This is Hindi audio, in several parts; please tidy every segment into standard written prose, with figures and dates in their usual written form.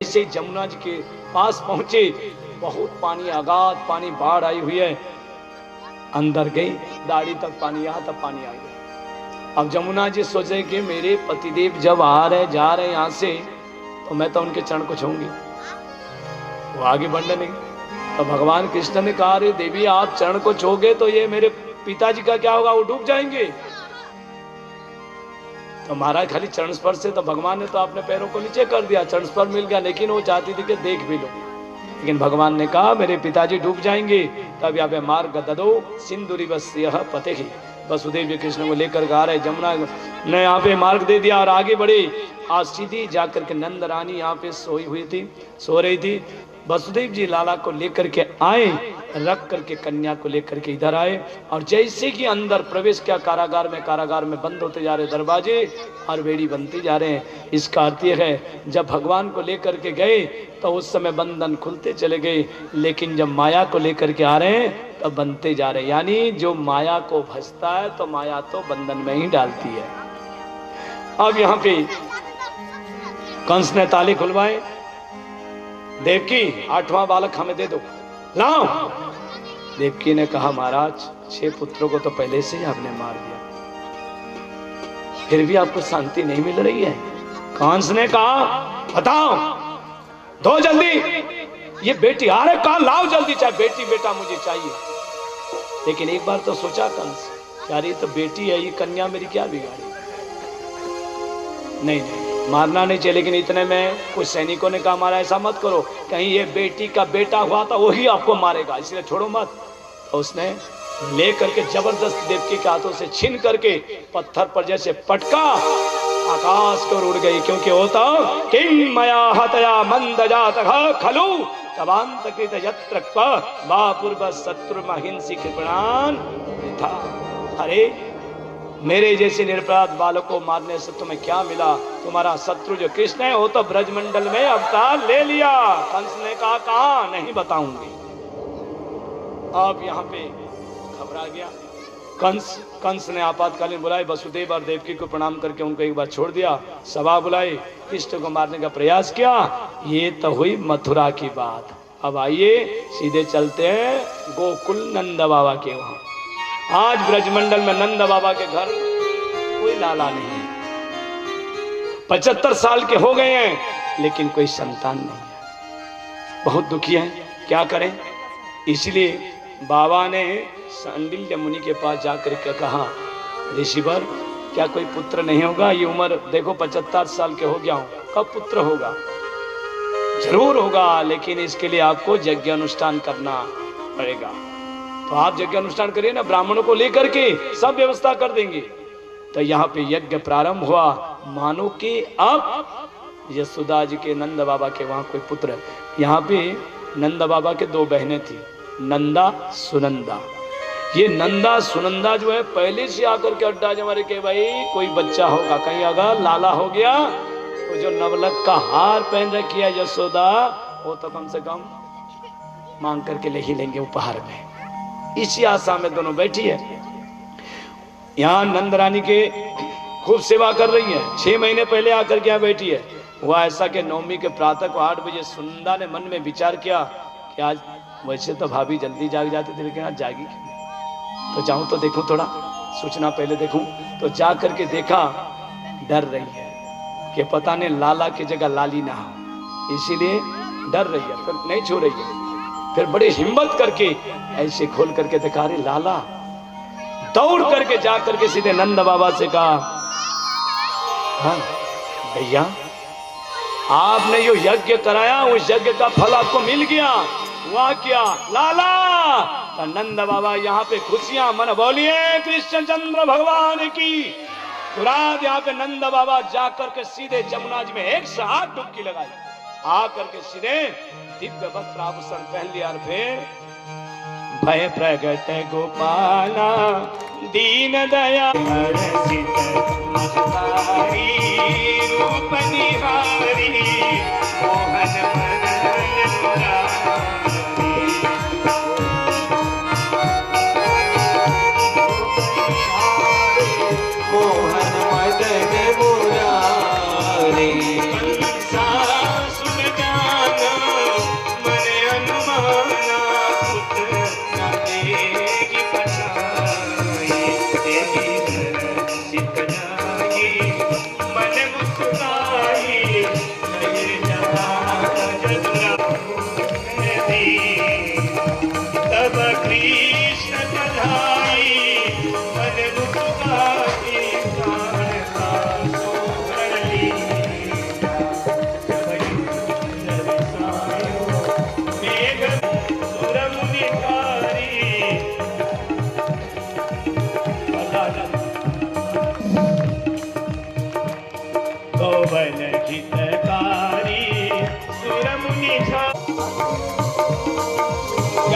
जैसे जमुना जी के पास पहुंचे, बहुत पानी, अगाध पानी, बाढ़ आई हुई है। अंदर गई, दाढ़ी तक पानी, यहां तक पानी आ गया। अब जमुना जी सोचे कि मेरे पतिदेव जब आ रहे जा रहे यहां से, तो मैं तो उनके चरण को छूंगी। वो आगे बढ़ने नहीं, तो भगवान कृष्ण ने कहा, अरे देवी आप चरण को छूओगे तो ये मेरे पिताजी का क्या होगा, वो डूब जाएंगे। तो महाराज खाली चरण स्पर्श से, तो भगवान ने तो अपने पैरों को नीचे कर दिया, चरण स्पर्श मिल गया, लेकिन वो चाहती थी कि देख भी लो। लेकिन भगवान ने कहा मेरे पिताजी डूब जाएंगे। तब यहाँ पे मार्ग ददो सिंधुरिवस्य पते ही, वसुदेव कृष्ण को लेकर आ रहे, जमुना ने यहाँ पे मार्ग दे दिया और आगे बढ़े। आज सीधी जाकर के नंद रानी यहाँ पे सो रही थी। वसुदेव जी लाला को लेकर के आए, रख करके कन्या को लेकर के इधर आए, और जैसे कि अंदर प्रवेश किया कारागार में बंद होते जा रहे दरवाजे और बेड़ी बनते जा रहे हैं। इसका अर्थ यह है जब भगवान को लेकर के गए तो उस समय बंधन खुलते चले गए, लेकिन जब माया को लेकर के आ रहे हैं तब बनते जा रहे हैं। यानी जो माया को भजता है तो माया तो बंधन में ही डालती है। अब यहाँ पे कंस ने ताले खुलवाए, देवकी 8वां बालक हमें दे दो, लाओ। देवकी ने कहा महाराज 6 पुत्रों को तो पहले से ही आपने मार दिया, फिर भी आपको शांति नहीं मिल रही है। कंस ने कहा बताओ, दो जल्दी, ये बेटी आ रहे, कहा लाओ जल्दी, चाहे बेटी बेटा मुझे चाहिए। लेकिन एक बार तो सोचा कंस, यार ये तो बेटी है, ये कन्या मेरी क्या बिगाड़ी। नहीं मारना नहीं चाहिए, लेकिन इतने में कुछ सैनिकों ने कहा हमारा ऐसा मत करो, कहीं ये बेटी का बेटा हुआ तो वही आपको मारेगा, इसलिए छोड़ो मत। तो उसने ले करके जबरदस्त देवकी के हाथों से छीन करके पत्थर पर जैसे पटका, आकाश को उड़ गई। क्योंकि होता किं मया हतया मंद जात खलु तवांतकृत यत्र वा पूर्व शत्रु महिंसी कृपणान था। अरे मेरे जैसे निरपराध बालक को मारने से तुम्हें क्या मिला, तुम्हारा शत्रु जो कृष्ण है वो तो ब्रजमंडल में अवतार ले लिया। कंस ने कहा कहां, नहीं बताऊंगी। अब यहाँ पे घबरा गया कंस ने आपातकालीन बुलाए, वसुदेव और देवकी को प्रणाम करके उनको एक बार छोड़ दिया, सभा बुलाई, कृष्ण को मारने का प्रयास किया। ये तो हुई मथुरा की बात। अब आइए सीधे चलते हैं गोकुल नंद बाबा के वहां। आज ब्रजमंडल में नंद बाबा के घर कोई लाला नहीं है, 75 साल के हो गए हैं, लेकिन कोई संतान नहीं है, बहुत दुखी है। क्या करें, इसलिए बाबा ने सांडिल्य मुनि के पास जाकर के कहा, ऋषिवर क्या कोई पुत्र नहीं होगा, ये उम्र देखो 75 साल के हो गया हूं, कब पुत्र होगा। जरूर होगा, लेकिन इसके लिए आपको यज्ञ अनुष्ठान करना पड़ेगा। तो आप यज्ञ अनुष्ठान करिए ना, ब्राह्मणों को लेकर के सब व्यवस्था कर देंगे। तो यहाँ पे यज्ञ प्रारंभ हुआ। मानो कि अब यशोदा जी के नंद बाबा के वहां कोई पुत्र, यहाँ पे नंद बाबा के 2 बहनें थी, नंदा सुनंदा। ये नंदा सुनंदा जो है पहले से आकर के अड्डा जमारे के भाई कोई बच्चा होगा, कहीं अगर लाला हो गया तो जो नवलक का हार पहन रखी है यशोदा, वो तो कम से कम मांग करके ले ही लेंगे उपहार में। इसी आशा में दोनों बैठी है। यहाँ नंद रानी के खूब सेवा कर रही है, 6 महीने पहले आकर के यहाँ बैठी है। हुआ ऐसा कि नवमी के प्रातः को 8 बजे सुनंदा ने मन में विचार किया कि आज वैसे तो भाभी जल्दी जाग जाती थी, लेकिन आज जागी क्यों, तो जाऊं तो देखूं, थोड़ा सूचना पहले देखूं। तो जा करके देखा, डर रही है कि पता नहीं लाला की जगह लाली ना हो, इसीलिए डर रही है, फिर नहीं छू रही है। फिर बड़ी हिम्मत करके ऐसे खोल करके दिखा रही लाला, दौड़ करके जा करके सीधे नंद बाबा से कहा, हाँ भैया आपने जो यज्ञ कराया उस यज्ञ का फल आपको मिल गया, हुआ क्या लाला। तो नंद बाबा यहाँ पे खुशियां मन बोलिए कृष्णचंद्र भगवान की। तुरंत यहाँ पे नंद बाबा जाकर के सीधे जमुना जी में 108 डुबकी लगाई, आकर के सीधे दिव्य वस्त्र आभूषण पहन लिया। और फिर भय प्रगट गोपाला दीन दया रूप निहारी मोहन मदन मुरारी, कंसा सुन जा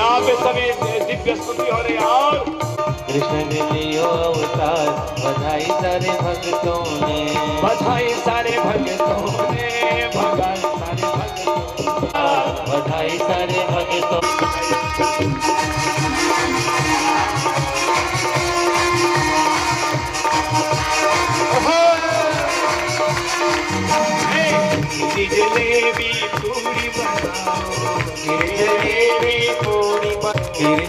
यहाँ पे सभी दिव्य स्तुति हो रही है। और कृष्ण ने लियो अवतार, बधाई सारे भक्तों ने, बधाई सारे भक्तों ने, बधाई सारे भक्तों ने, बधाई सारे भक्तों। जलेबी पूरी बनाओ, जलेबी पूरी,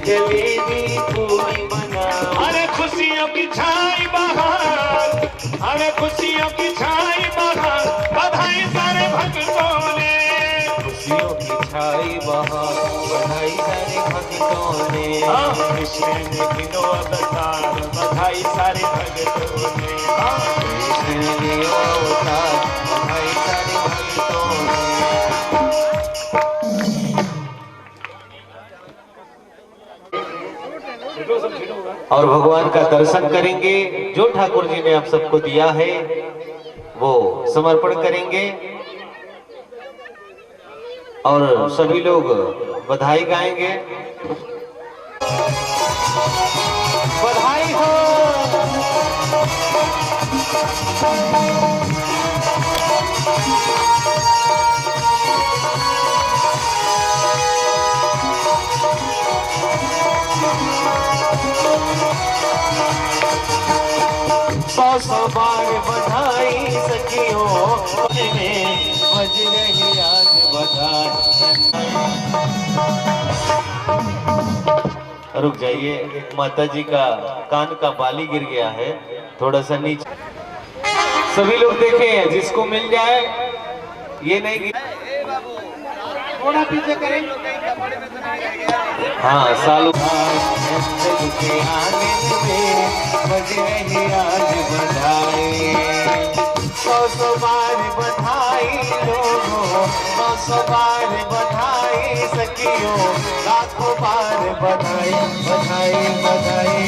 जलेबी पूरी बनाओ। अरे खुशियों की छाई बहार, अरे खुशियों की छाई बहार, बधाई सारे भक्तों ने, खुशियों की छाई बहार, बधाई सारे भक्तों ने। कृष्ण ने दिनों अवतार, बधाई सारे भक्तों ने, कृष्ण ने लियो अवतार, बधाई सारे भक्तों ने। और भगवान का दर्शन करेंगे। जो ठाकुर जी ने आप सबको दिया है वो समर्पण करेंगे और सभी लोग बधाई गाएंगे। बधाई हो। सौ बार बधाई सखियों में, बज रही आज बधाई। रुक जाइए, माता जी का कान का बाली गिर गया है, थोड़ा सा नीचे। सभी लोग देखें, जिसको मिल जाए, ये नहीं थोड़ा पीछे करें। हाँ सालू के आंगन में बज रही आज बधाई। सौ बार बधाई लोगों, सौ बार बधाई सखियों, लाखों बार बधाई बधाई बधाई।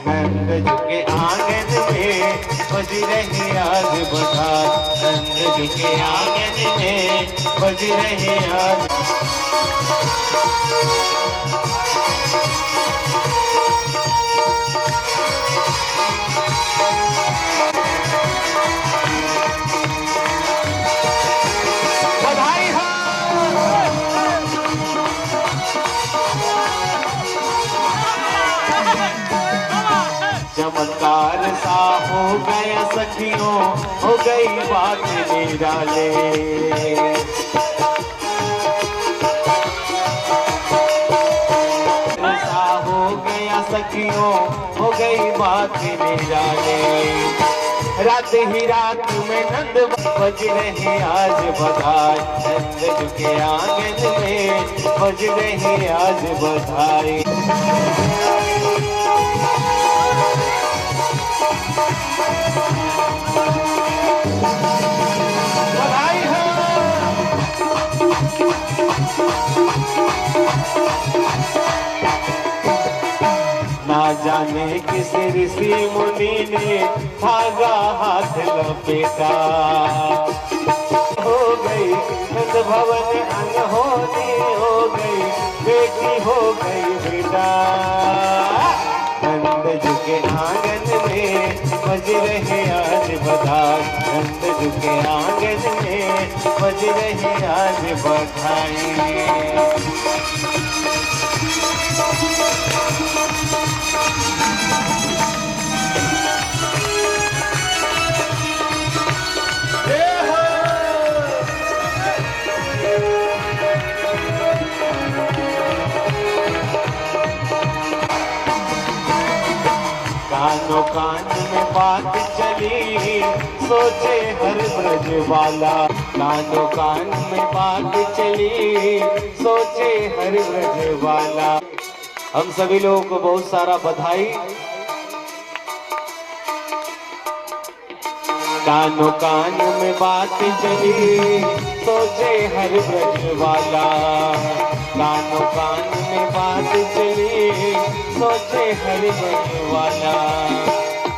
नंद जी के आंगन में बज रही आज बधाई, नंद जी के आंगन में बज रही आज। बधाई हो। चमत्कार सा हो गया सखियों, हो गई बात निराले। सा हो गया सखियों, हो गई बात निराले। रात ही रात में नंद बज रहे आज बधाई, नंद के आंगन में बज रहे आज बधाई। बधाई हो। ना जाने किस ऋषि मुनि ने धागा हाथ लपेटा, हो गई नंद भवन अनहोनी, हो गई बेटी हो गई बेटा। नंद जी के आंगन में बज रहे आज बधाई, नंद जी के आंगन में बज रहे आज बधाई। कानों कान में बात चली, सोचे हर ब्रज वाला। कानों कान में बात चली, सोचे हर ब्रज वाला। हम सभी लोगों को बहुत सारा बधाई। कानों कान में बात चली, सोचे हर ब्रज वाला। कानों कान में बात चली, सोचे हर ब्रज वाला।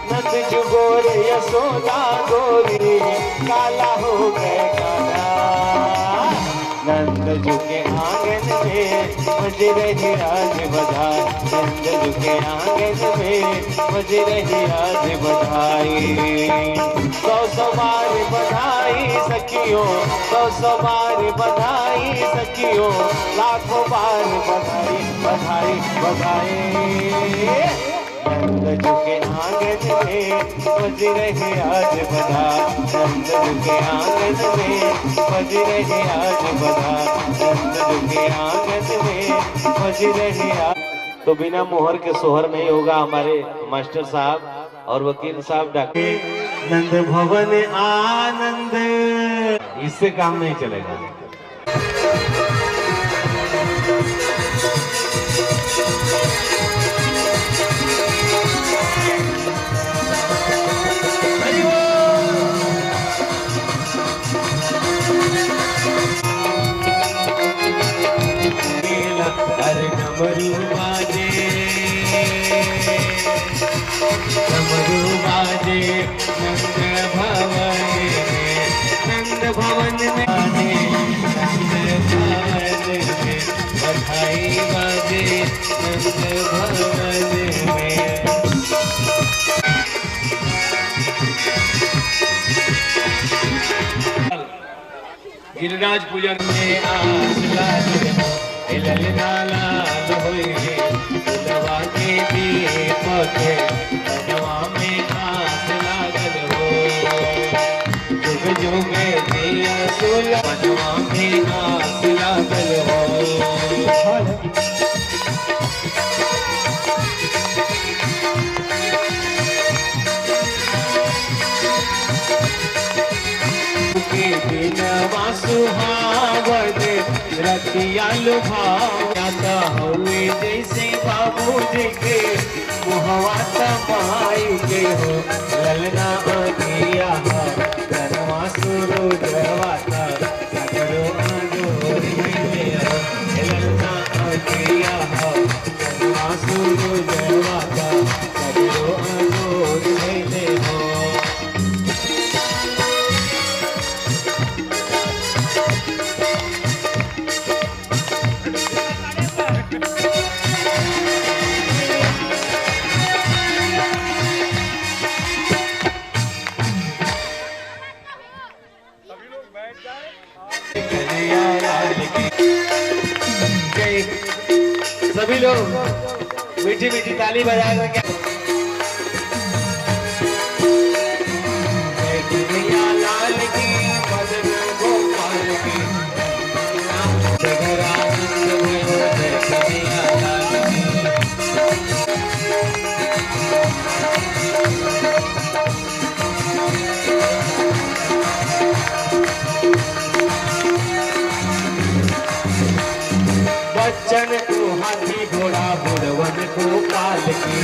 नंद जो गोरे यशोदा गोरी, काला हो गए काला। नंद नंद जी के आंगन में बज रही आज बधाई, नंद जी के आंगन में बज रही आज बधाई। 100 बार बधाई सखियों, 100 बार बधाई सखियों, लाखों बार बधाई बधाई बधाई। नंद जी के आंगन में बज रही आज बधाई, नंद जी के आंगन में बज रही आज बधाई, नंद जी के आंगन में बज रही आज। तो बिना मोहर के सोहर नहीं होगा। हमारे मास्टर साहब और वकील साहब डॉक्टर नंद भवन आनंद, इससे काम नहीं चलेगा। अरे डमरू बाजे, डमरू बाजे नंद भवन में, नंद भवन में आने, नंद भवन में बधाई बाजे नंद भवन में। गिरिराज पूजन में आस लागल हो, ललना लाल होइले, फुलवा के दीपक बनवा में आस लागल हो, जुग जुग दिया सुल बनवा में आस लागल हो। बिनवा सुहावन रतिया लुभाव, जाता हुए जैसे बाबूजी के मुहवा तमाई के हो, ललना अगिया गरवा सुरु जवाता सगरो अजोर मिले हो, ललना अगिया गरवा सुरु जवाता सगरो अजोर मिले हो। सभी लोग मीठी मीठी ताली बजाएगा क्या? कन्हैया लाल की, मदन गोपाल की, जगरानंद भयो जय कन्हैया लाल की। बच्चन को हाथी घोड़ा बुढ़वन को पालकी,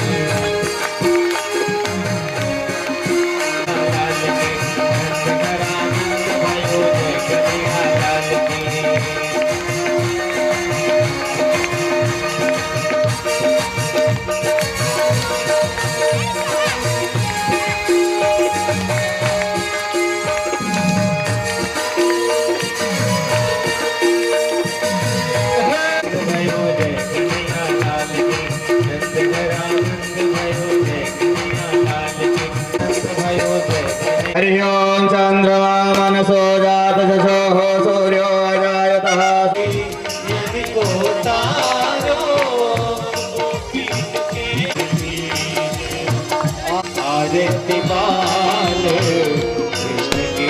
लाल की जगरानंद भयो जय कन्हैया लाल की। हरि ओम चंद्रमा मनसो जात जशो सूर्यो अजायतः। यदि को तारो आदित्य बाल कृष्ण की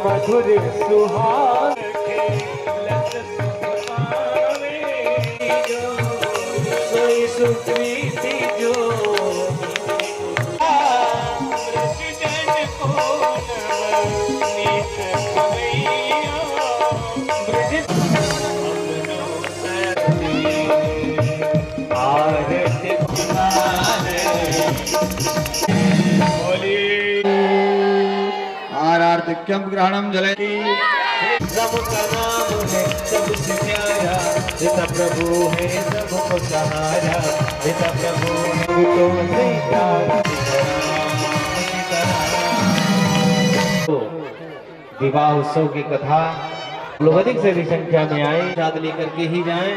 मधुर सुहाग लत सुख पावे जो, सोई सुप्रीति जो ब्रजजन को नीत खवैया, ब्रज अपनो सती आरती बोली आरार्तिक्यं ग्रहणं जले। प्रभु का नाम है सबसे प्यारा, पिता प्रभु है सबको सहारा, पिता प्रभु है तो से प्यार विवाह उत्सव की कथा लोग अधिक से अधिक संख्या में आए, याद लेकर के ही जाएं।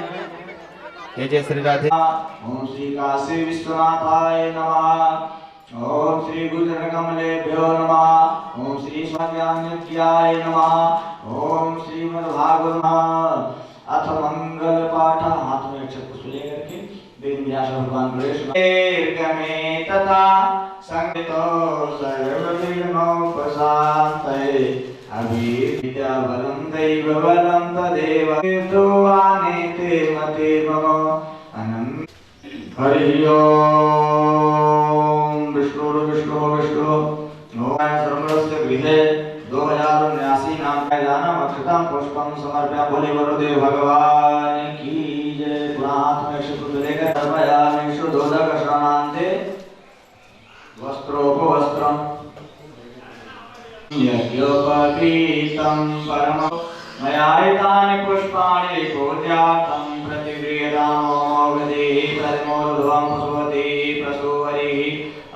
जय जय श्री राधे। ओम श्री काशी विश्वनाथाय नमः। ओम श्री गुरुजनकमलेभ्यो नमः। ओम श्री स्वाज्ञान्याय नमः। ओम श्रीमद्भागवत नमः। अथ मंगल पाठ। हाथ में अक्षत पुष्प लेकर के वेद व्यास भगवान गणेश तथा संगतो सर्वविघ्नोपशान्तये अभिविद्या बलं दैव बलं तदेव आने ते मते मम अनंत। हरि ओम विष्णु विष्णु विष्णु ओम सर्वस्य गृहे 2079 नाम का जाना अक्षतां पुष्पम समर्पया। बोले वरुदेव भगवान की जय। पुरात में शुद्ध लेकर समयामि शुद्धोदक स्नानान्ते वस्त्रोपवस्त्रम यज्ञोपवीतं परमं मयायतानि पुष्पाणि पूज्यार्थं प्रतिगृह्यतामोगदे तन्मोर्ध्वं सुवति प्रसूवरिः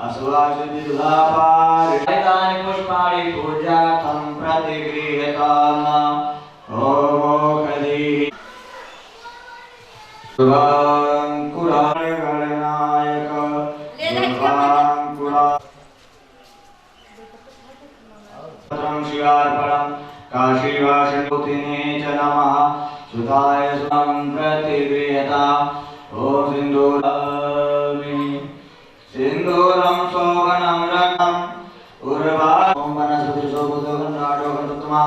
असुवासितुलापारितानि पुष्पाणि पूज्यार्थं प्रतिगृह्यताम् ओमोगदे गणनायक शिवार्पणं काशीवासिने च नमः। सुताय सुतं प्रतिगृह्यता। ओम सिन्दूरं शोभनं रत्नं उर्वा। ओम वनस्पति शोभोदगन्धाडोगन्तमा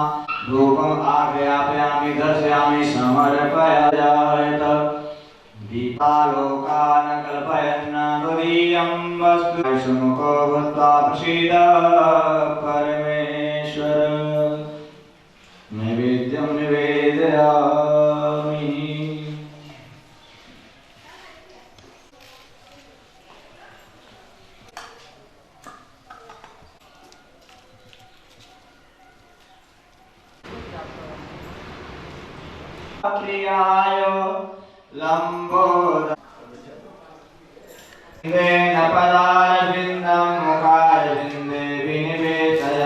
धूपम् आग्रयापयामि दर्शयामि समर्पयामि। दीपालोकान् कल्पयन् तुरीयं वस्तु सुमुखो भूत्वा प्रसीद परमेश्वर। नैवेद्यं निवेदयामि। प्रियाय लंबोदर न पदारविन्दं मुखारविन्दे विनिवेशय।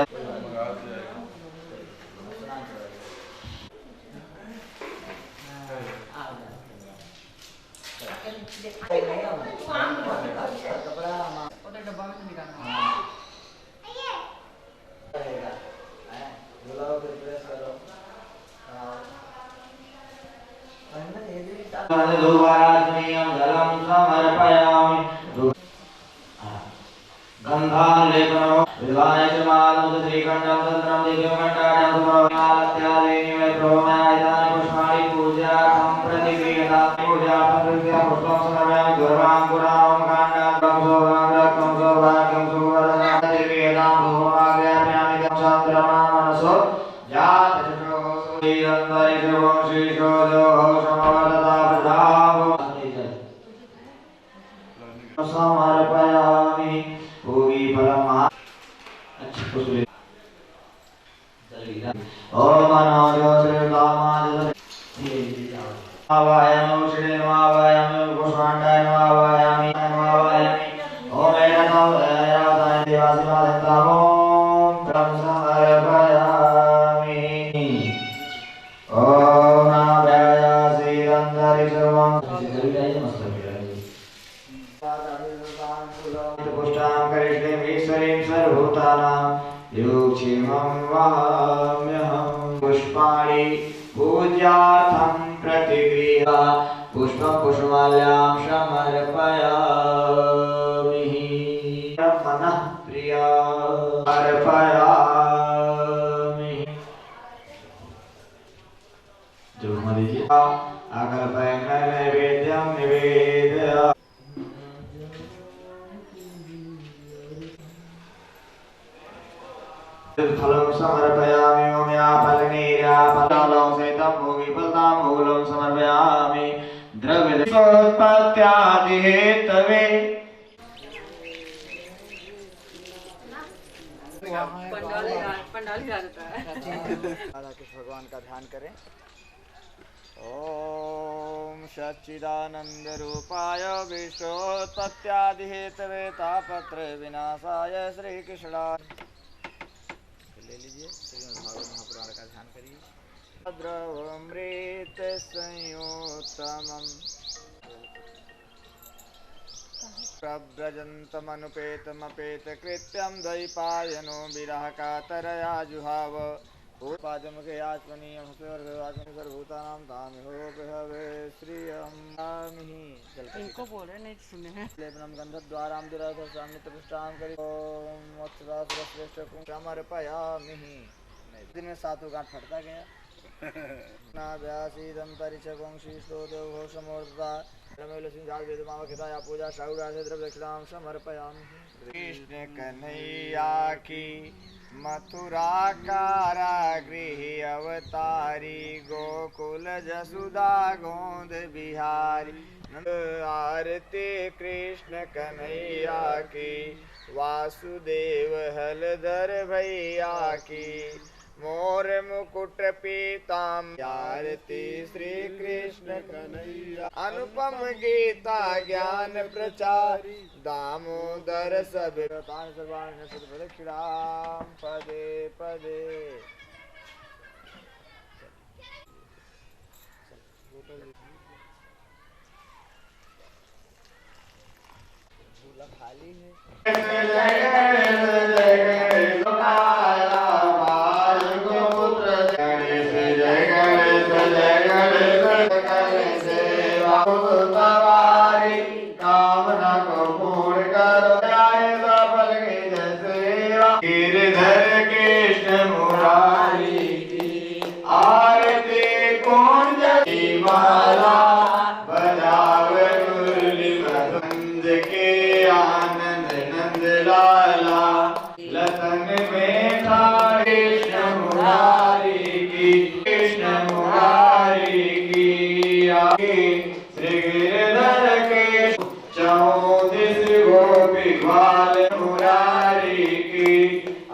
धूपाराधनीयं जलं समर्पयामि। गन्धालेपनो विद्वाय च मालं श्रीकण्ठं तन्त्रं दिव्यमण्डालं समर्पयामि। प्रोमयायतानि पुष्पाणि पूजार्थं प्रतिगृह्यतामि। पूजापत्रिका पुष्पं समर्पयामि। दुर्वाङ्कुरां काण्डां शोभां सौभाग्यं सुवर्णं प्रतिगृह्यतां। धूपमाग्रयामि तं चन्द्रमा मनसो जातचक्षुः श्रीरन्तरिषभो श्रीशोधोः समवर्तता प्रधावो समर्पयामि। भोगी परमः ओम अनादो श्रीरामाय आवायामि श्री नमावायामि पुष्पाण्डाय नमावायामि नमावायामि। ओम एनतो यावताय देवासिमादन्तामो ब्रह्म समर्पयामि। ओम नाभ्याय श्रीरन्तरिषभं पुष्टां करिष्यमीश्वरीं सर्वभूतानां योगक्षेमं वहाम्यहं। पुष्पाणि पूज्यार्थं प्रतिगृह्य पुष्पं पुष्पमाल्यां समर्पयामि। मनः प्रिया अर्पयामि। जो हमारी आकल्पयन् नैवेद्यं निवेदयामि। फलं समर्पयामि। ओम या फलनीराफलं सहितं भोगिफलतां मूलं समर्पयामि। द्रव्योत्पत्त्यादि हेतवे पंडाल ही रहता है। भगवान का ध्यान करें। ओम सच्चिदानन्दरूपाय विश्वोत्पत्त्यादिहेतवे तापत्रय विनाशाय श्री कृष्णाय। ले लीजिए श्रीमद् भागवत महापुराण का ध्यान करिए। द्रवमृत संयोतमम् प्रव्रजन्तमनुपेतमपेत कृत्यं द्वैपायनो विरह कातरया जुहाव। पादमुखे आत्मनीयं सर्वभूतानां तामिहोपहवे श्रियं इनको बोल रहे नहीं सुने हैं। लेपनं गन्धद्वारां दुराधर्षामित्रपुष्टां करि ॐ मोक्षदासुरश्रेष्ठ समर्पयामि। दिन में सातों गांठ फटता गया। व्यासीदंतरिक्षवंशीष्टो देवघोषमूर्ता वेदमावखिताया पूजा शाहुराधे द्रव्यक्षिणां समर्पयामि। कृष्ण कन्हैया की मथुरा कारागृह अवतारी गोकुल जसुदा गोंद बिहारी। आरती कृष्ण कन्हैया की वासुदेव हलधर भैया की मोर मुकुट पीताम। आरती श्री कृष्ण कन्हैया अनुपम गीता ज्ञान प्रचार दामोदर सब प्रदक्षिणाम पदे पदे। झूला खाली है। कामना को पूर्ण करो सफल सेवा। गिरधर कृष्ण मुरारी की आरती कुंज की माला बजावे मुरली बंद के आनंद नंद लाला लतन में था कृष्ण मुरारी की। कृष्ण मुरारी की श्री गिरधर के चौदिस गोपी ग्वाल मुरारी की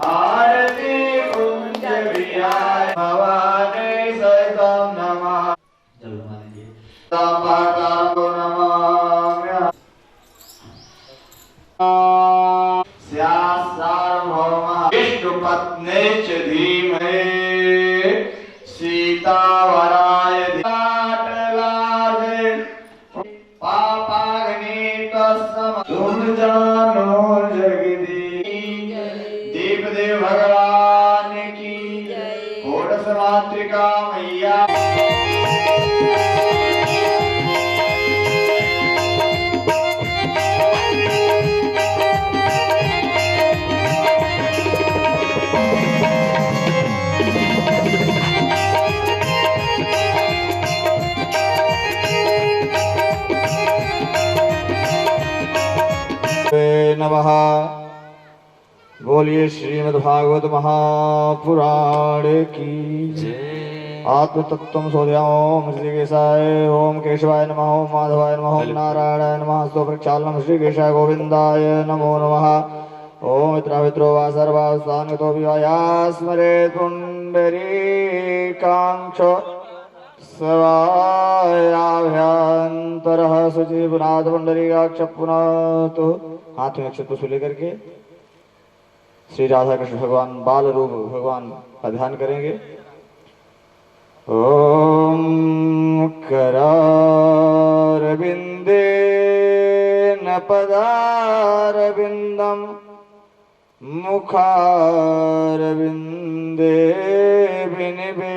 आरती कुंज बिहार भवानी सहितं नमः। तपताको नमाम्य सार्वभौमा विष्णुपत्ने च धीमहि सीतावराय तुम जानो जगदीश। दीपदेव भगवान की षोडश मातृका मैया। नमः। बोलिए श्रीमद् भागवत महापुराण की जय। आत्म तत्व सोध्या ओम श्री केशाय ओम केशवाय नमः ओम माधवाय नमः ओम नारायणाय नमः स्तो प्रक्षालनम श्री केशाय गोविंदाय नमो नमः। ओम मित्रामित्रो वा सर्वास्थानगतो विवाया स्मरेत् पुण्डरीकाक्ष सवायाभ्यन्तरः शुचिपुनाथ पुण्डरीकाक्ष पुनातु। हाथ में अक्षत पुष्प लेकर के श्री राधा कृष्ण भगवान बाल रूप भगवान का ध्यान करेंगे। ओम करारविंदे न पदारविंदम मुखारविंदे विनिवेशयन्तम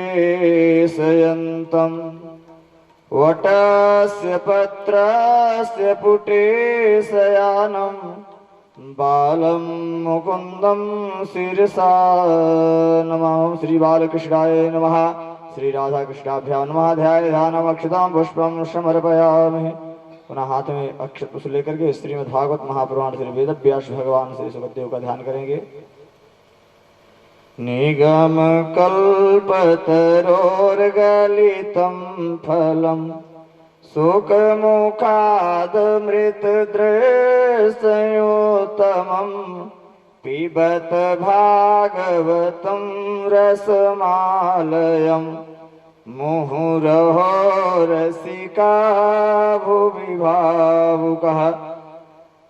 वटस्य पत्रस्य पुटे शयानं बालं मुकुंदं शिरसा नमामि। श्री बालकृष्णाय नमः। श्री राधा कृष्णाभ्यां नमः। ध्याय ध्यानम् अक्षतां पुष्पं समर्पयामि। पुनः हाथ में अक्षत पुष्प लेकर के श्रीमद् भागवत महापुराण श्री वेदव्यास भगवान श्री सुखदेव का ध्यान करेंगे। निगम कल्पतरोर्गलितं फलं सुखमुखादमृतदृश्योत्तमं पिबत भागवतं रसमालयम् मुहुरहो रसिका भुवि भावुकः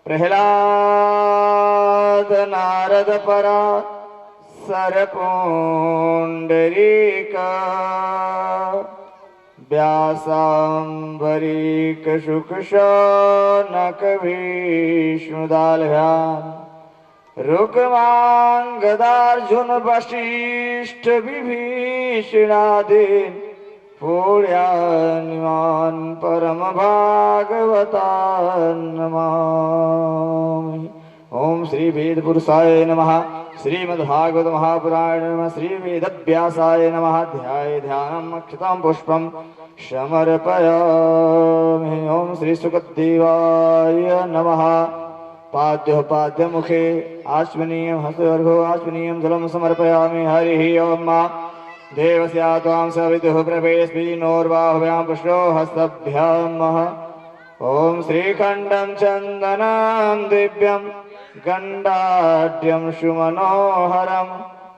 प्रह्लाद नारद परा सरपुण्डरीका व्यासाम्बरीक शुक शौनक भीष्मदाल्भ्यान् रुक्माङ्गदार्जुन वसिष्ठ विभीषणादीन् पुण्यानिमान् परम भागवतान् नमामि। ओम श्री वेद पुरुषाय नमः। श्रीमद्भागवत महापुराण नमः। श्री वेद व्यासाय नमः। ध्याय ध्यानम् अक्षतां पुष्पं समर्पयामि। ओम श्री सुखदेवाय नमः। पाद्यो पाद्य मुखे आश्वनीयं हस्तवर्गो आश्वनीयं जलं समर्पयामि। हरिः ओम देवस्या त्वां सवितुः प्रवेशेऽस्मिन्नोर्बाहुभ्यां पुष्टो हस्तभ्यां। ओम श्रीखण्डं चन्दनं दिव्यं गण्डाढ्यं सुमनोहरं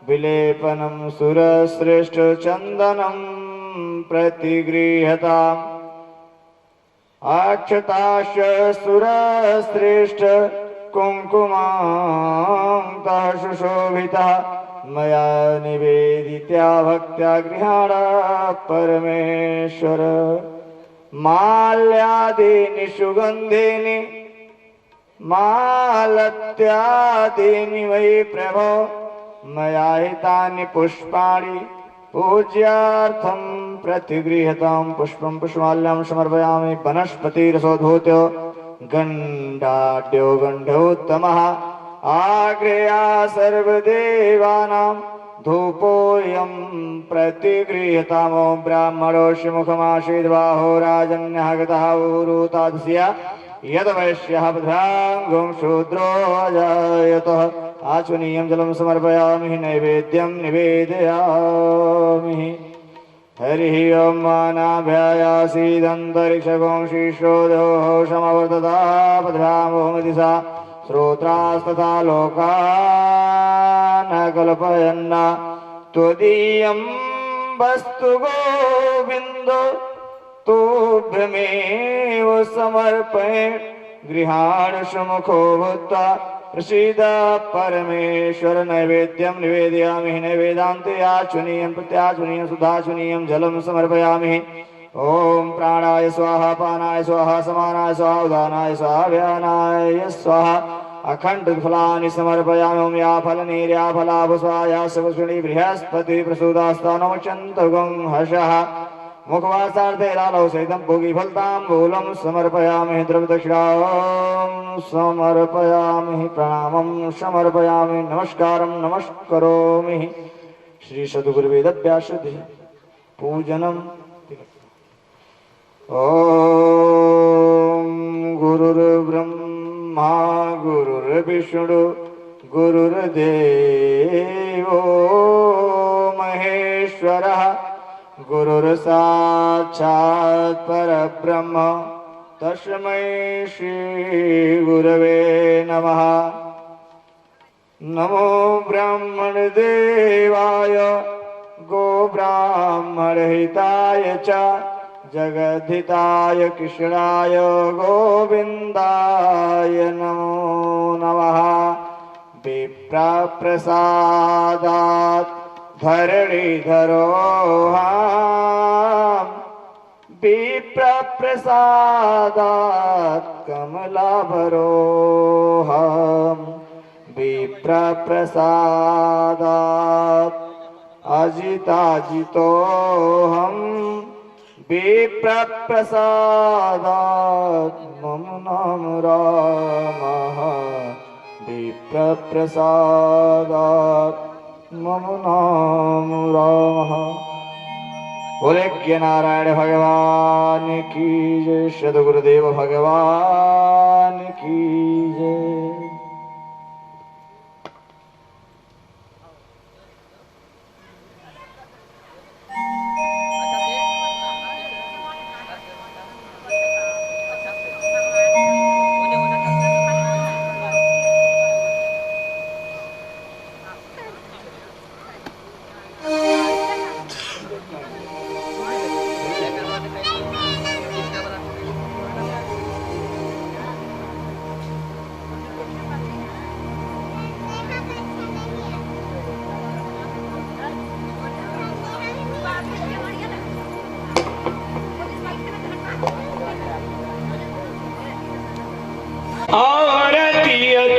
विलेपनं सुरश्रेष्ठ चन्दनं प्रतिगृह्यताम्। अक्षताश्च सुरश्रेष्ठ कुङ्कुमान्तः सुशोभितः मया निवेदित्या भक्त्या गृहाण परमेश्वर। माल्यादीनि सुगन्धीनि मालत्यादीनि वै प्रभो मया हितानि पुष्पाणि पूज्यार्थं प्रतिगृह्यतां। पुष्पं पुष्पमाल्यां समर्पयामि। वनस्पतिरसोद्भूतो गण्डाढ्यो गण्धोत्तमः आग्रेया सर्वदेवानां धूपोऽयं प्रतिगृह्यताम्। ॐ ब्राह्मणोऽस्य मुखमासीद्बाहो राजन्यः गतः ऊरुतादस्य यद्वैश्यः पद्भ्याङ्गुं शूद्रो अजायतः। आचमनीयं जलं समर्पयामि। नैवेद्यं निवेदयामि। हरिः ओं मानाभ्यायासीदन्तरिक्षगों श्रीश्रोदोः समवर्तता पद्भ्यामोहमति सा श्रोत्रास्तथा लोकान् कल्पयन् त्वदीयं वस्तु गोविन्द तुभ्यमेव समर्पये। गृहाण सुमुखो भूत्वा प्रसीद परमेश्वर। नैवेद्यं निवेदयामि। नैवेदान्ते आचमनीयं प्रत्याचमनीयं सुधाचमनीयं जलं समर्पयामि। ओम प्राणाय स्वाहा पानाय स्वाहा समानाय स्वाहा उदानाय स्वाहा व्यानाय स्वाहा। अखंड फलानि समर्पयामि। ओम या फलनीर्या फलाभस्वाया सवस्विनी बृहस्पति प्रसूदास्तानो चन्तुगं हर्षः मुखवासार्थे लालौ सहितं भोगी फलताम्बूलं समर्पयामि। द्रव्यदक्षिणां समर्पयामि। प्रणामं समर्पयामि। नमस्कारं नमस्करोमि। श्री सद्गुरुवेदव्यास पूजनम्। ओम गुरुर्ब्रह्मा गुरुर्विष्णु गुरुर्देवो महेश्वरः गुरुर्साक्षात् परब्रह्म तस्मै श्री गुरवे नमः। नमो ब्राह्मण देवाय गो ब्राह्मण हिताय च जगद्धिताय कृष्णाय गोविन्दाय नमो नमः। विप्रप्रसादात् धरणीधरोऽहम् विप्रप्रसादात् कमलाभरोऽहम् विप्रप्रसादात् अजिताजितोऽहम् विप्रप्रसादात् मम नाम रामः विप्रप्रसादात् मम नाम रामः। बोले ज्ञ नारायण भगवान की जय। सद्गुरुदेव भगवान की जय।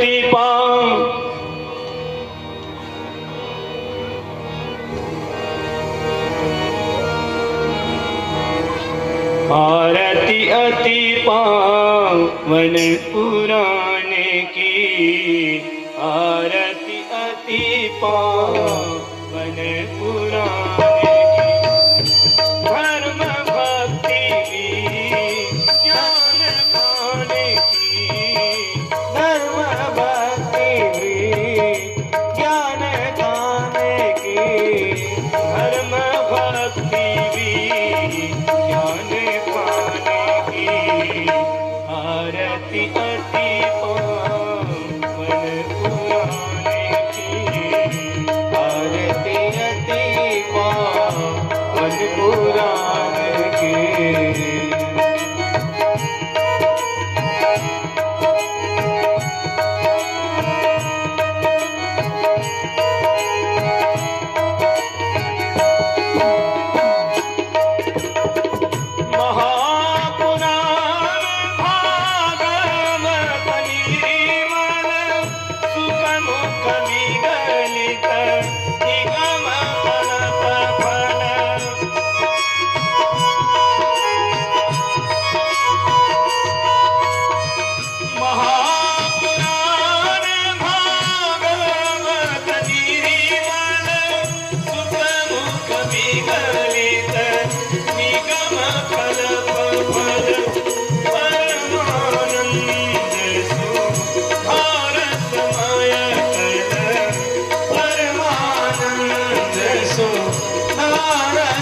अति पावन आरती अति पावन पुराने की आरती अति पावन पुराने की धर्म भक्ति ज्ञान पाने की धर्म भक्ति ज्ञान पाने की धर्म भक्ति ज्ञान पाने की आरती अति पावन पुराने की आरती अति पावन पुराने की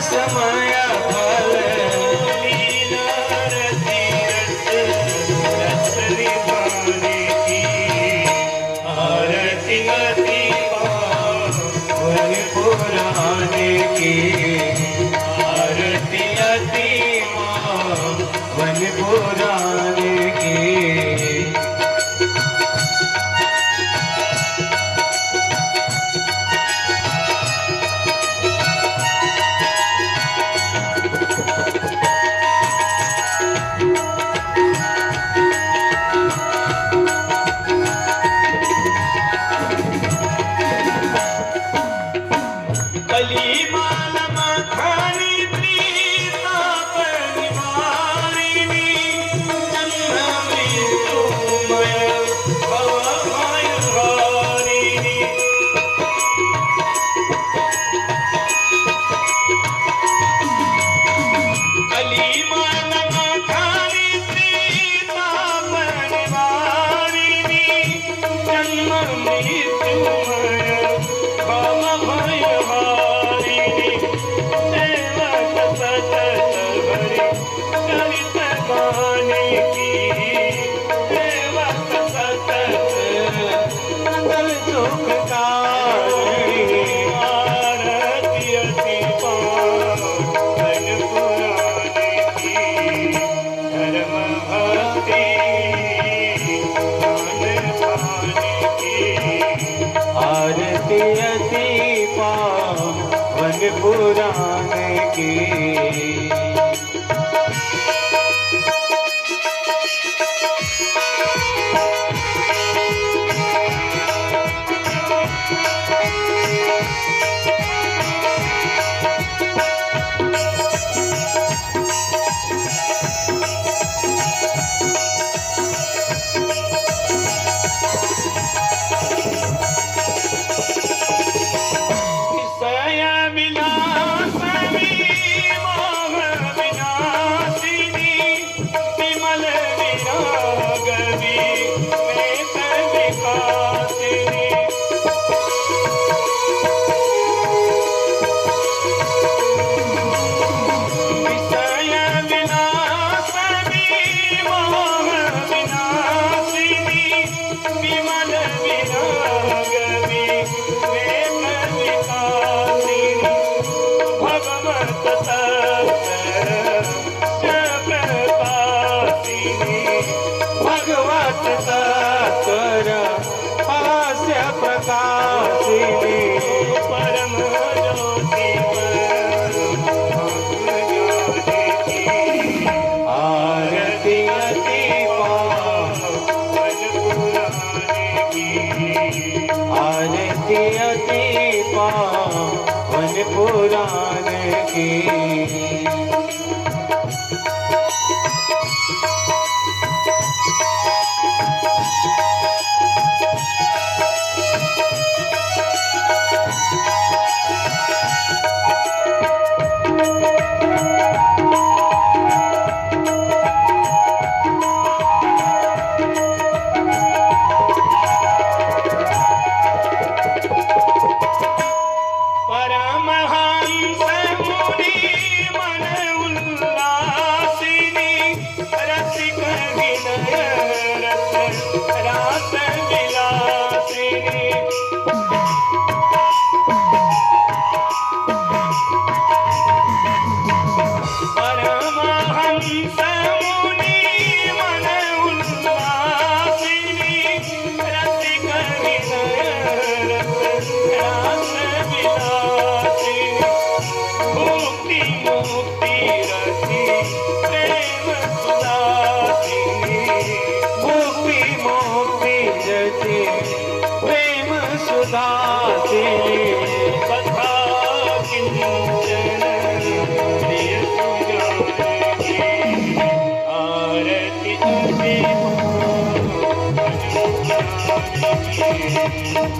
समय फल लीला रति रस रिवाने की आरती अति पावन पुराने की आरती अति पावन पुराने की पुराने की आरती अति पावन पुराने की पुराण की।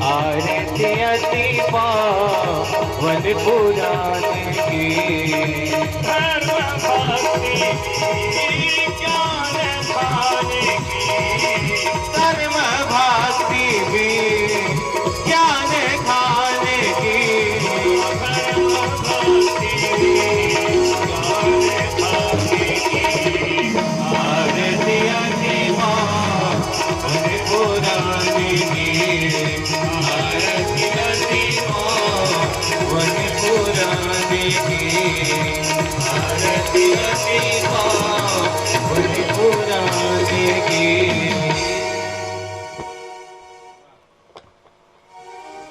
आरती अति पावन पुराण की। धर्म भक्ति ज्ञान खाने की। धर्म भक्ति भी ज्ञान खाने की। धर्म भक्ति भी ज्ञान खाने की। आरती अति पावन पुराण की।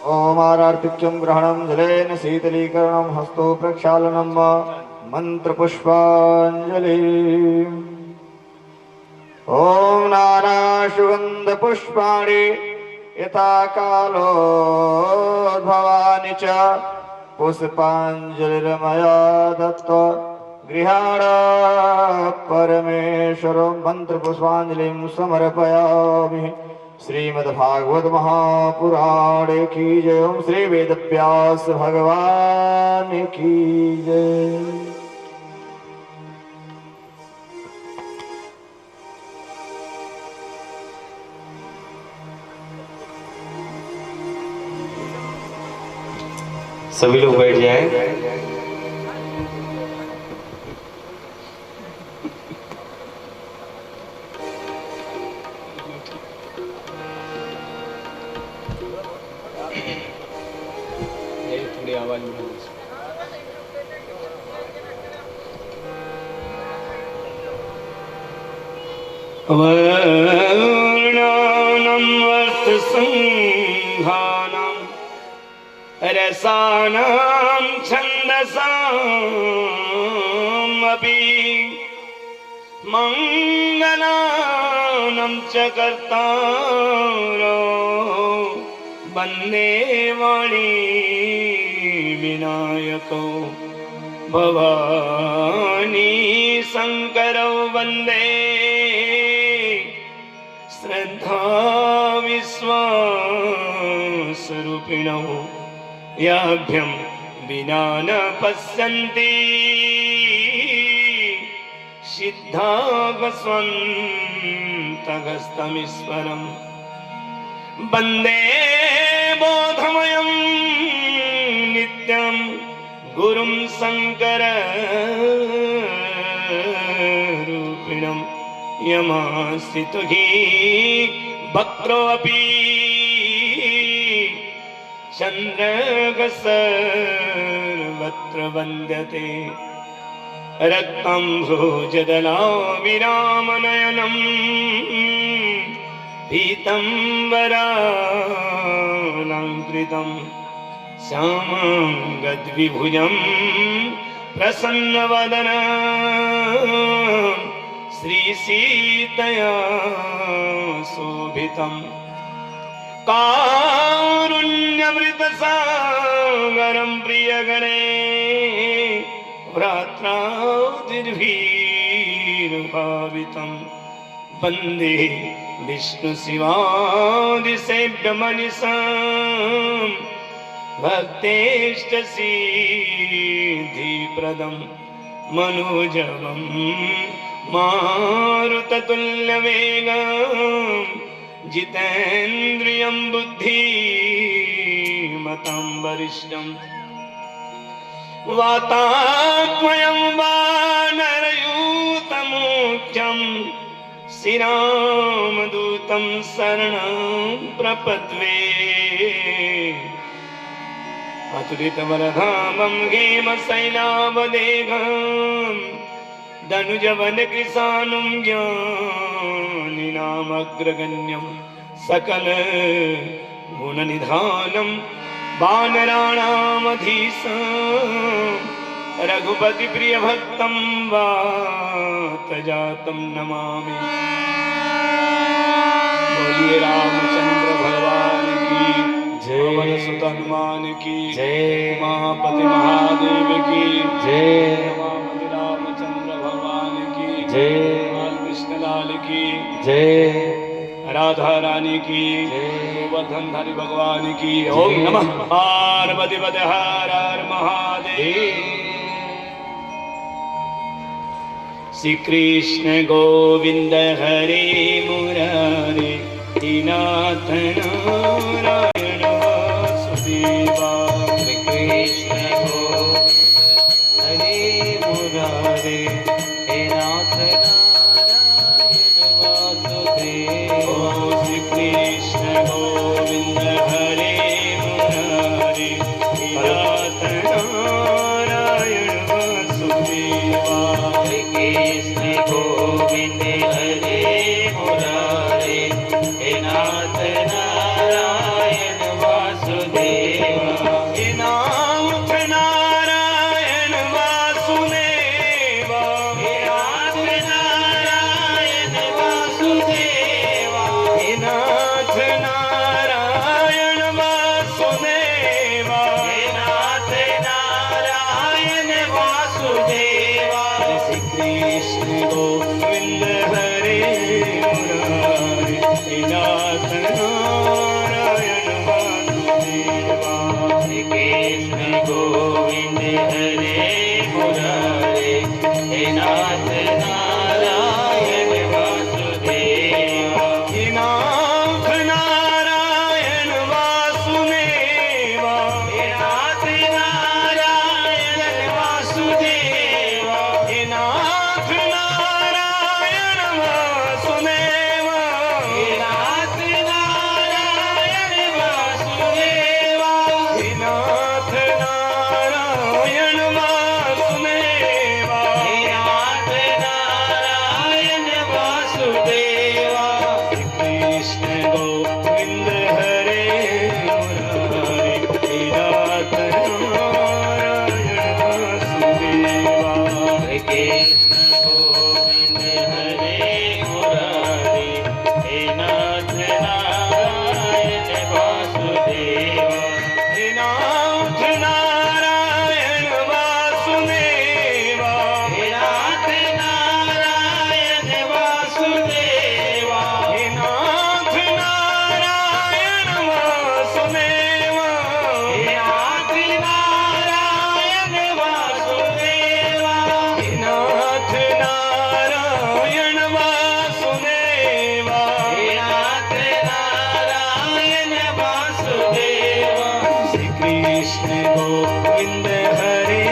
ओम आरार्तिक्यं ग्रहणं जलेन शीतलीकरणं हस्तो प्रक्षालनं मंत्र पुष्पांजलि। ओम नाना सुगंध पुष्पाणि यथा कालोद्भवानि च पुष्पांजलिर्मया दत्त्वा गृहाण परमेश्वर। मंत्र पुष्पांजलिं समर्पयामि। श्रीमद्भागवत महापुराण की जय। ओम श्री वेदव्यास भगवान की जय। सभी लोग बैठ जाएं। थोड़ी आवाज में वर्णानां वस्तुसंघानां रसानां छन्दसामपि मङ्गलानां च कर्तारो वन्दे वाणी विनायको भवानी शङ्करो वन्दे श्रद्धा विश्वासरूपिणो याभ्यं विना न पश्यन्ति सिद्धावस्वन्तगस्तमीश्वरम् वन्दे बोधमयं नित्यं गुरुं शङ्कररूपिणं यमास्थितो हि वक्रोऽपि चन्द्रगसर्वत्र वन्द्यते रक्तं भोजदलाविरामनयनं पीतम्बरालङ्कृतं श्यामं गद्विभुजं प्रसन्नवदनं श्रीसीतया शोभितं कारुण्यमृत सागरं प्रियगणे भ्रात्रादिर्भिर्भावितं वन्दे विष्णुशिवादिसेव्यमनिशं भक्तेष्टसिद्धिप्रदं मनोजवं मारुततुल्यवेगं जितेन्द्रियं बुद्धिमतां वरिष्ठं वातात्मयं वानरयूतमुख्यं श्रीरामदूतं शरणं प्रपद्ये अतुलितवरधामं हेमशैलावदेहं दनुजवनकृशानुं ज्ञानिनामग्रगण्यं सकल गुणनिधानं वानराणामधीशं रघुपति प्रियभक्तं वातजातं नमामि। बोलिए रामचंद्र भगवान की जय, पवन सुत हनुमान की जय, महापति महादेव की जय, रमापति रामचंद्र भगवान की जय, बाल कृष्णलाल की जय, राधा रानी की जय, गोवर्धनधारी भगवान की। ओम नमः पार्वती पते हर हर महादेव। श्री कृष्ण गोविंद हरे मुरारे नाथ नारायण वासुदेवा। श्री कृष्ण गोविंद हरे मुरारे नाथ नारायण वासुदेवा। श्री कृष्ण गोविंद हरे मुरारे नाथ नारायण वासुदेवा। श्री कृष्ण गोविंद हरे मुरारे नाथ नारायण वासुदेवा। नाथ नारायण वासुदेवा। नाथ नारायण वासुदेवा। नाथ नारायण वासुदेवा। नाथ नारायण वासुदेवा। श्री कृष्ण गोविंद हरे मुरारे नाथ नारायण वासुदेवा। श्री कृष्ण गोविंद हरे मुरारे नाथ नारायण वासुदेवा। नाथ नारायण वासुदेवा। नाथ नारायण वासुदेवा। नाथ नारायण वासुदेवा। नाथ नारायण वासुदेवा। नाथ नारायण वासुदेवा। नाथ नारायण वासुदेवा। कृष्ण गोविंद हरे मुरारे नाथ नारायण वासुदेवा। कृष्ण गोविंद हरे मुरारे नाथ नारायण वासुदेवा। नाथ नारायण वासुदेवा। नाथ नारायण वासुदेवा। नाथ नारायण वासुदेवा। नाथ नारायण वासुदेवा। नाथ नारायण वासुदेवा। नाथ नारायण वासुदेवा। श्री कृष्ण गोविंद हरे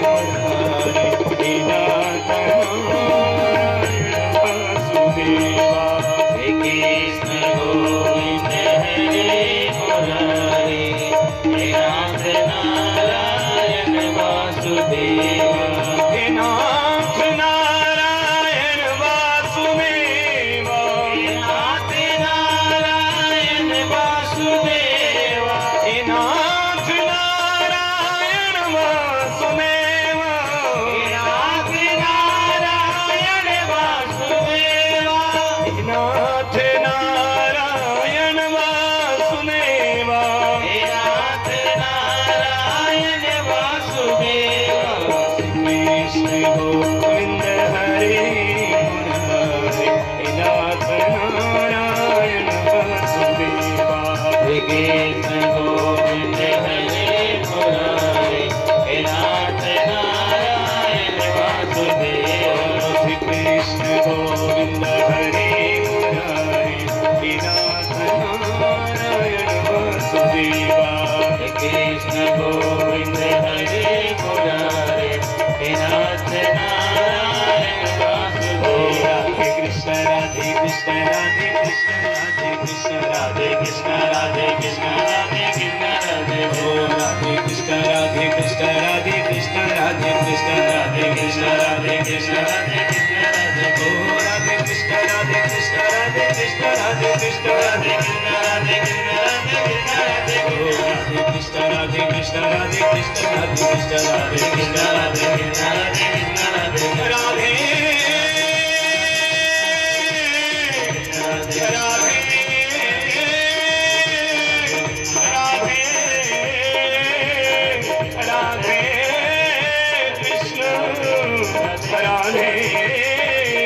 मुरारे नाथ नारायण वासुदेवा। श्री कृष्ण गोविंद हरे मुरारे नाथ नारायण वासुदेवा। नाथ नारायण वासुदेवा। नाथ नारायण वासुदेवा। नाथ नारायण वासुदेवा। नाथ नारायण वासुदेवा। गोविंद हरे मुरारे हे नाथ नारायण वासुदेवा। कृष्ण गोविंद हरे मुरारे हे नाथ नारायण वासुदेवा। राधे कृष्ण राधे कृष्ण राधे कृष्ण राधे कृष्ण राधे कृष्ण राधे कृष्ण राधे कृष्ण राधे ओ राधे कृष्ण राधे कृष्ण राधे कृष्ण राधे कृष्ण राधे कृष्ण राधे कृष्ण राधे कृष्ण राधे ओ राधे कृष्ण राधे कृष्ण राधे कृष्ण राधे कृष्ण राधे कृष्ण राधे कृष्ण राधे कृष्ण राधे ओ राधे कृष्ण राधे कृष्ण राधे कृष्ण राधे कृष्ण राधे कृष्ण राधे कृष्ण राधे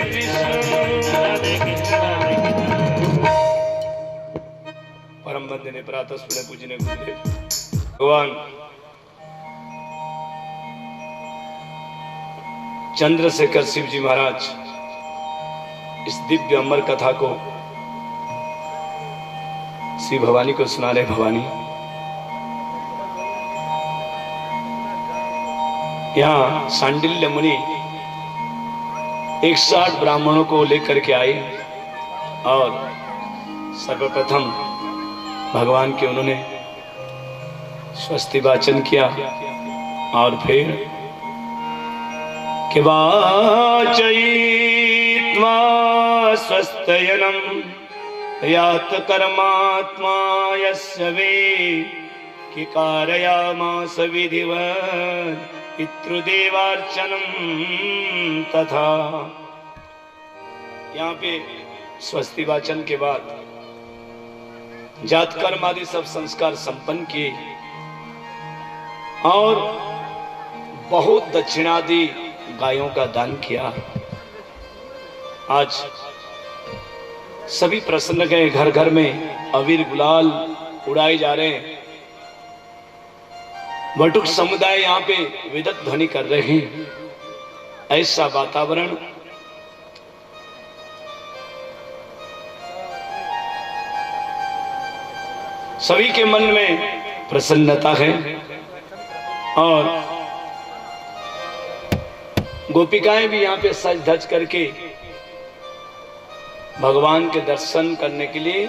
कृष्ण राधे राधे परम बंदने प्रातः स्मरण पूजने गुरुदेव भगवान चंद्रशेखर शिव जी महाराज इस दिव्य अमर कथा को श्री भवानी को सुना रहे। भवानी यहाँ सांडिल्य मुनि 160 ब्राह्मणों को लेकर के आए और सर्वप्रथम भगवान के उन्होंने स्वस्ति वाचन किया और फिर कि वाचयित्वा स्वस्तयनम यात कर्मात्मा यस्य वे कि कारयामास विधिवत् पितृदेवार्चनम तथा। यहाँ पे स्वस्ति वाचन के बाद जात कर्म आदि सब संस्कार संपन्न किए और बहुत दक्षिणादि गायों का दान किया। आज सभी प्रसन्न गए, घर घर में अबीर गुलाल उड़ाए जा रहे हैं। बटुक समुदाय यहाँ पे विदत ध्वनि कर रहे हैं। ऐसा वातावरण सभी के मन में प्रसन्नता है और गोपिकाएं भी यहाँ पे सज धज करके भगवान के दर्शन करने के लिए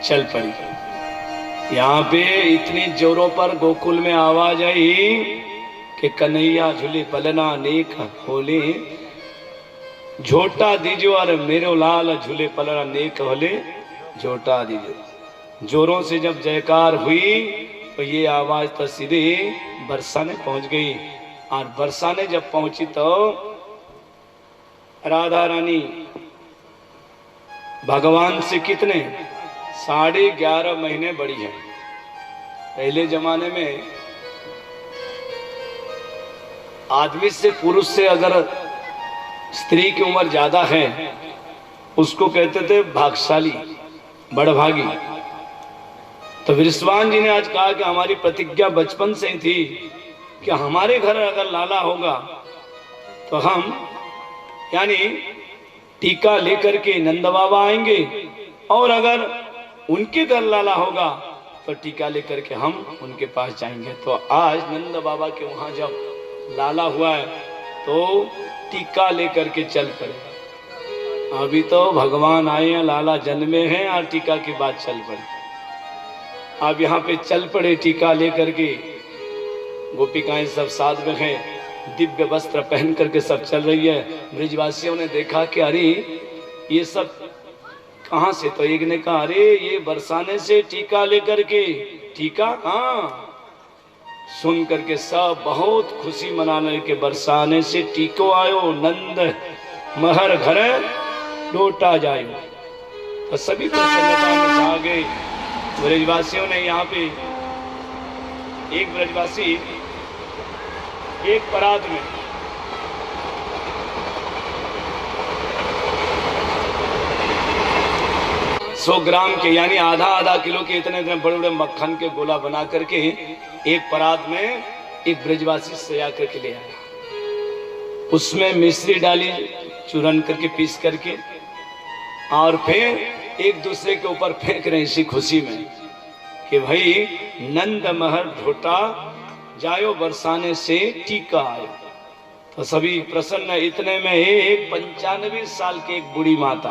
चल पड़ी। यहाँ पे इतनी जोरों पर गोकुल में आवाज आई कि कन्हैया झूले पलना नेक होले, झोटा दीजो और मेरो लाल झूले पलना नेक होले, झोटा दीजो। जोरों से जब जयकार हुई तो ये आवाज तो सीधे बरसाने पहुंच गई और बरसाने जब पहुंची तो राधा रानी भगवान से कितने 11.5 महीने बड़ी है। पहले जमाने में आदमी से पुरुष से अगर स्त्री की उम्र ज्यादा है उसको कहते थे भाग्यशाली, बड़भागी। तो विश्वान जी ने आज कहा कि हमारी प्रतिज्ञा बचपन से ही थी कि हमारे घर अगर लाला होगा तो हम यानी टीका लेकर के नंद बाबा आएंगे और अगर उनके घर लाला होगा तो टीका लेकर के हम उनके पास जाएंगे। तो आज नंद बाबा के वहां जब लाला हुआ है तो टीका लेकर के चल पड़े। अभी तो भगवान आए हैं, लाला जन्मे हैं और टीका की बात चल पड़े। अब यहाँ पे चल पड़े टीका लेकर के। गोपिकाएं सब साथ में हैं, दिव्य वस्त्र पहन करके सब चल रही है। ब्रिजवासियों ने देखा कि अरे ये सब कहाँ से? तो एक ने कहा अरे ये बरसाने से टीका लेकर के। टीका? हाँ। सुन करके सब बहुत खुशी मनाने के बरसाने से टीको आयो, नंद महर घर लौटा जायो। तो सभी प्रसन्नता में छा गए। ब्रजवासियों ने यहाँ पे एक ब्रजवासी एक परात में 100 ग्राम के यानी आधा किलो के इतने बड़े बड़े मक्खन के गोला बना करके एक परात में एक ब्रजवासी सजा करके ले आया। उसमें मिश्री डाली, चूरन करके पीस करके और फिर एक दूसरे के ऊपर फेंक रहे इसी खुशी में कि भाई नंद महर ढोटा जायो बरसाने से टीका आयो। तो सभी प्रसन्न। इतने में एक 95 साल की एक बूढ़ी माता,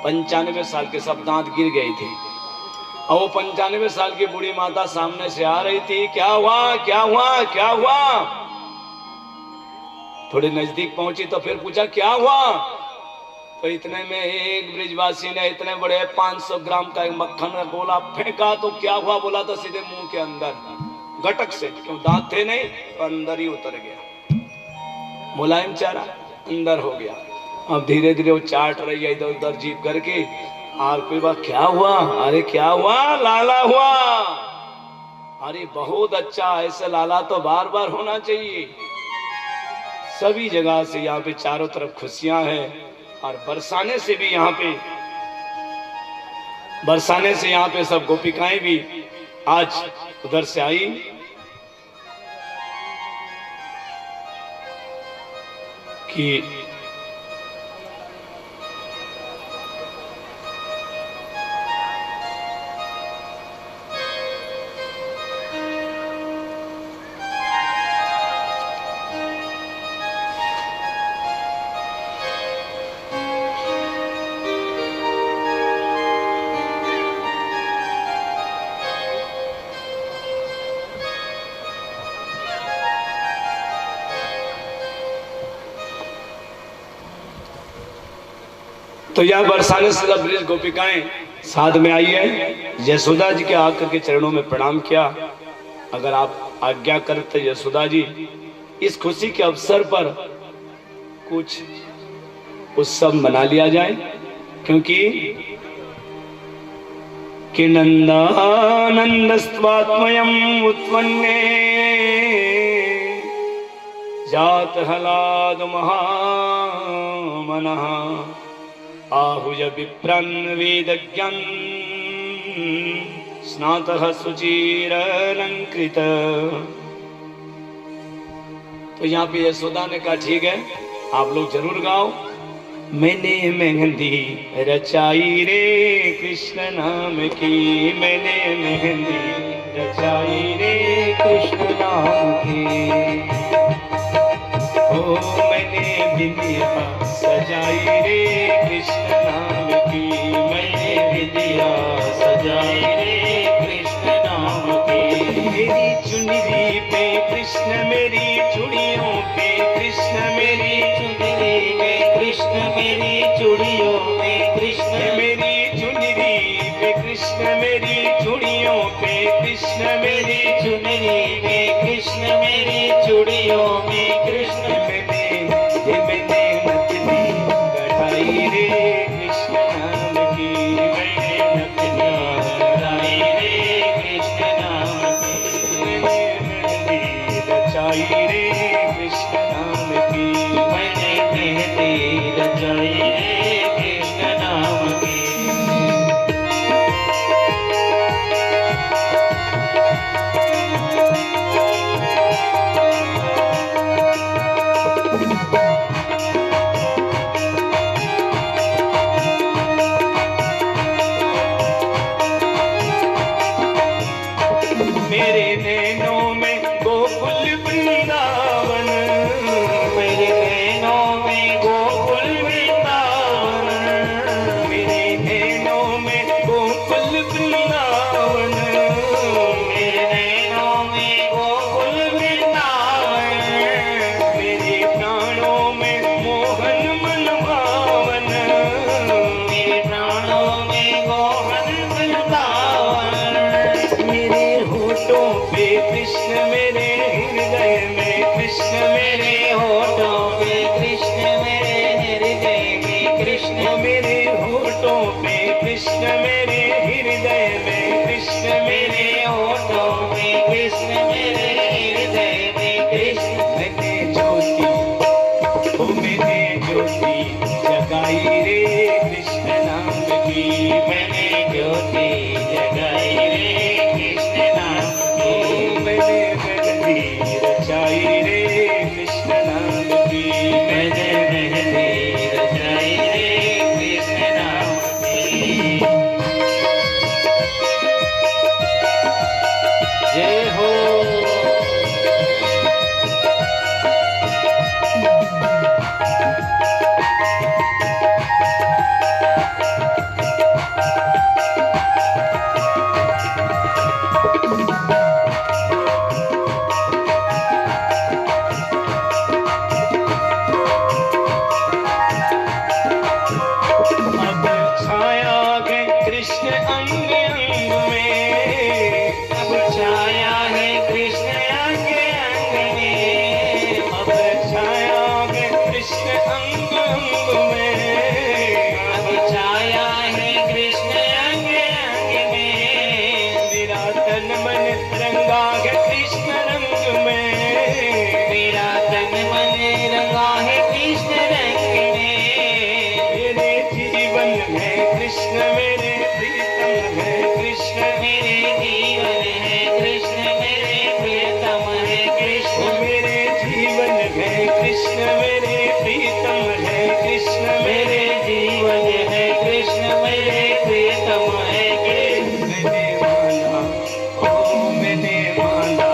95 साल के सब दांत गिर गए थे, और वो 95 साल की बूढ़ी माता सामने से आ रही थी। क्या हुआ क्या हुआ क्या हुआ? थोड़े नजदीक पहुंची तो फिर पूछा क्या हुआ? तो इतने में एक ब्रिजवासी ने इतने बड़े 500 ग्राम का एक मक्खन का गोला फेंका। तो क्या हुआ बोला तो सीधे मुंह के अंदर गटक से, क्यों दांत थे नहीं तो अंदर ही उतर गया, मुलायम चारा अंदर हो गया। अब धीरे धीरे वो चाट रही है इधर उधर जीप करके। और कोई बात क्या हुआ? अरे क्या हुआ? लाला हुआ। अरे बहुत अच्छा, ऐसे लाला तो बार बार होना चाहिए। सभी जगह से यहाँ पे चारों तरफ खुशियां हैं और बरसाने से भी यहाँ पे, बरसाने से यहाँ पे सब गोपिकाएं भी आज उधर से आई। कि तो यह बरसाने से सब ब्रिज गोपिकाएं साथ में आई है। यशोदा जी के आकर के चरणों में प्रणाम किया। अगर आप आज्ञा करते यशोदा जी, इस खुशी के अवसर पर कुछ उत्सव मना लिया जाए, क्योंकि कि नंदानंदस्त्वात्मयम् उत्पन्ने जात हलाद महामनः आहुज विप्रन् वेदज्ञन् स्नातः सुचिरलंकृत। तो यहाँ पे यशोदा ने कहा ठीक है आप लोग जरूर गाओ। मैंने मेहंदी रचाई रे कृष्ण नाम की, मैंने मेहंदी रचाई रे कृष्ण नाम की। ओ मैंने बिंदिया सजाई रे कृष्ण नाम की, मैंने बिंदिया सजाई रे कृष्ण नाम की। मेरी चुनरी पे कृष्ण, मेरी चूड़ियों पे कृष्ण, मेरी चुनरी पे कृष्ण, मेरी चूड़ियों पे कृष्ण, मेरी चुनरी पे कृष्ण, मेरी चूड़ियों पे कृष्ण, मेरी चुनरी पे कृष्ण, मेरी चूड़ियों में कृष्ण। मैंने नथनी गढ़ाई रे कृष्ण नाम की, मैंने नथनी गढ़ाई रे कृष्ण नाम की। मैंने मेहंदी रचाई रे कृष्ण नाम की, मैंने मेहंदी रचाई रे कृष्ण नाम की। मेरे नैनों में गोकुल वृंदावन, मेरे नैनों में गोकुल वृंदावन, मेरे नैनों में गोकुल वृंदावन, मेरे नैनों में गोकुल वृंदावन। मेरे प्राणों में मोहन मन भावन, मेरे प्राणों में मोहन मन भावन। मेरे होठों पे कृष्ण, मेरे हृदय में कृष्ण, मेरे होठों पे कृष्ण, मेरे हृदय में कृष्ण, मेरे होठों पे कृष्ण, मेरे हृदय में कृष्ण, मेरे होठों पे कृष्ण, मेरे हृदय में कृष्ण। मैंने ज्योति, ओ मैंने ज्योति जगाई रे कृष्ण नाम की, मैंने ज्योति जगाई रे कृष्ण नाम की। मैंने मेहंदी रचाई रे कृष्ण नाम की, मैंने मेहंदी कृष्ण अंग अंग में, अब छाया है कृष्ण अंग अंग में, अब छाया है कृष्ण अंग अंग में, अब छाया है कृष्ण अंग अंग में, मेरा तन मन रंगा है कृष्ण रंग में, मेरा तन मन रंगा है कृष्ण रंग में, मेरे जीवन है कृष्ण मेरे प्रीतम है कृष्ण मेरे जीवन है कृष्ण मेरे प्रीतम है कृष्ण मेरे जीवन है कृष्ण मेरे प्रीतम है कृष्ण मेरे जीवन है कृष्ण मेरे प्रीतम है कृष्ण। मैंने माला ओ मैंने माला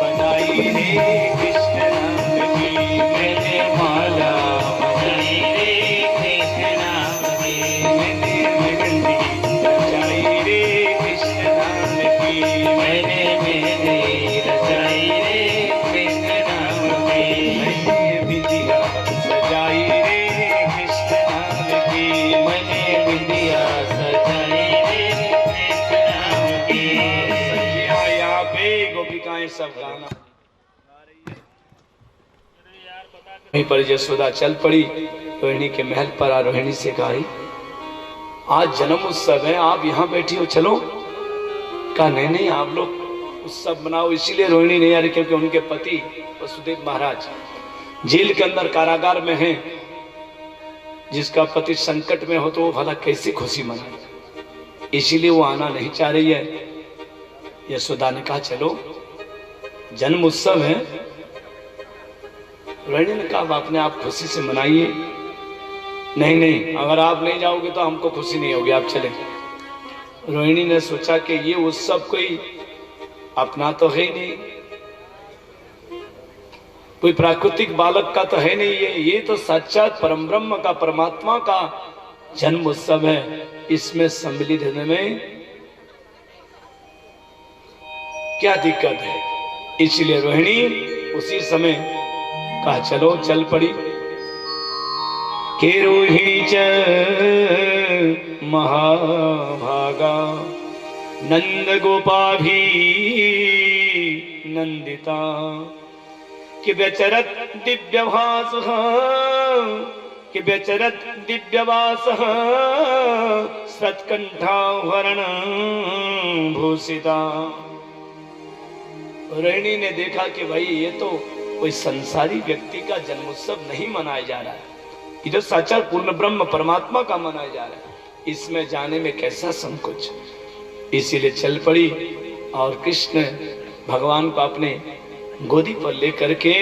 बनाई रे कृष्ण नाम की, मैंने माला बनाई रे कृष्ण नाम की, मैंने मेहंदी रचाई रे कृष्ण नाम की, मैंने मेहंदी रचाई रे कृष्ण नाम की, मैंने बिंदिया सजाई रे कृष्ण नाम की, मैंने बिंदिया सजाई रे कृष्ण नाम की। सखियां यहाँ पे गोपिकाएं सब गाना वहीं पर यशोदा चल पड़ी रोहिणी के महल पर। रोहिणी से कही आज जन्म उत्सव है, आप यहाँ बैठी हो, चलो। कहा नहीं नहीं आप लोग उत्सव मनाओ। इसीलिए रोहिणी नहीं आ रही क्योंकि उनके पति वसुदेव महाराज जेल के अंदर कारागार में हैं। जिसका पति संकट में हो तो वो भला कैसे खुशी मनाए, इसीलिए वो आना नहीं चाह रही है। यशोदा ने कहा चलो जन्म उत्सव है। रोहिणी ने कहा अपने आप खुशी से मनाइए। नहीं नहीं अगर आप नहीं जाओगे तो हमको खुशी नहीं होगी, आप चले। रोहिणी ने सोचा कि ये उत्सव कोई अपना तो है नहीं, कोई प्राकृतिक बालक का तो है नहीं, ये तो साक्षात परम ब्रह्म का परमात्मा का जन्म उत्सव है। इसमें सम्मिलित होने में क्या दिक्कत है। इसलिए रोहिणी उसी समय कहा चलो चल पड़ी। के रोहिणी च महाभागा नंद गोपा भी नंदिता कि व्यचरत दिव्यभास कि व्यचरत दिव्यवास सत्कंठाभरण भूषिता। रोहिणी ने देखा कि भाई ये तो कोई संसारी व्यक्ति का जन्मोत्सव नहीं मनाया जा रहा है, ये तो साक्षात पूर्ण ब्रह्म परमात्मा का मनाया जा रहा है। इसमें जाने में कैसा संकोच। इसीलिए चल पड़ी और कृष्ण भगवान को अपने गोदी पर लेकर के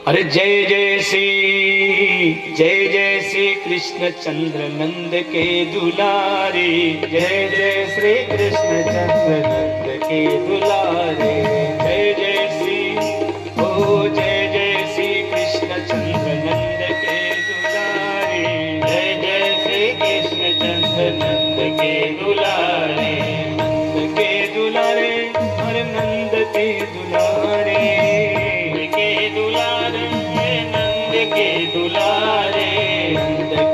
अरे जय जय श्री कृष्ण चंद्र नंद के दुलारे, जय जय श्री कृष्ण चंद्र नंद के दुलारे,